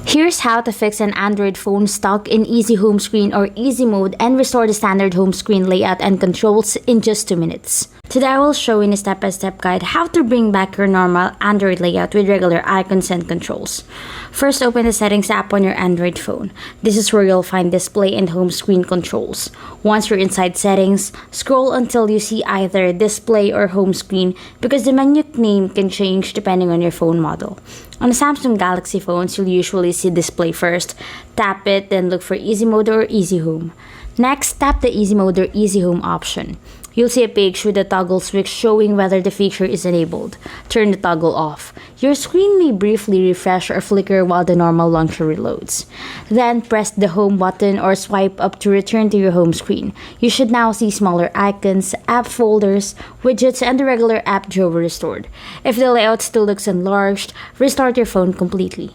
Here's how to fix an Android phone stuck in easy home screen or easy mode and restore the standard home screen layout and controls in just 2 minutes. Today I will show in a step-by-step guide how to bring back your normal Android layout with regular icons and controls. First, open the Settings app on your Android phone. This is where you'll find Display and Home Screen controls. Once you're inside Settings, scroll until you see either Display or Home Screen because the menu name can change depending on your phone model. On the Samsung Galaxy phones, you'll usually see Display first. Tap it, then look for Easy Mode or Easy Home. Next, tap the Easy Mode or Easy Home option. You'll see a page with a toggle switch showing whether the feature is enabled. Turn the toggle off. Your screen may briefly refresh or flicker while the normal launcher reloads. Then press the Home button or swipe up to return to your home screen. You should now see smaller icons, app folders, widgets, and the regular app drawer restored. If the layout still looks enlarged, restart your phone completely.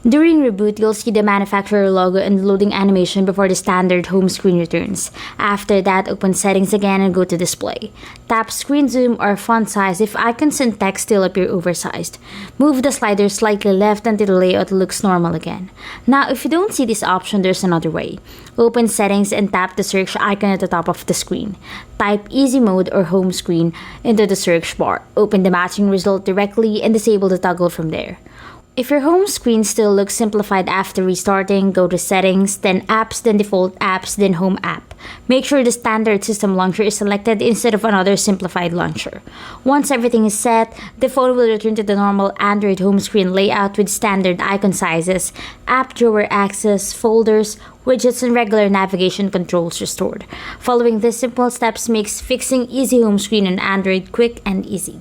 During reboot, you'll see the manufacturer logo and loading animation before the standard home screen returns. After that, open Settings again and go to Display. Tap Screen Zoom or Font Size if icons and text still appear oversized. Move the slider slightly left until the layout looks normal again. Now, if you don't see this option, there's another way. Open Settings and tap the search icon at the top of the screen. Type Easy Mode or Home Screen into the search bar. Open the matching result directly and disable the toggle from there. If your home screen still looks simplified after restarting, go to Settings, then Apps, then Default Apps, then Home App. Make sure the standard system launcher is selected instead of another simplified launcher. Once everything is set, the phone will return to the normal Android home screen layout with standard icon sizes, app drawer access, folders, widgets, and regular navigation controls restored. Following these simple steps makes fixing easy home screen on Android quick and easy.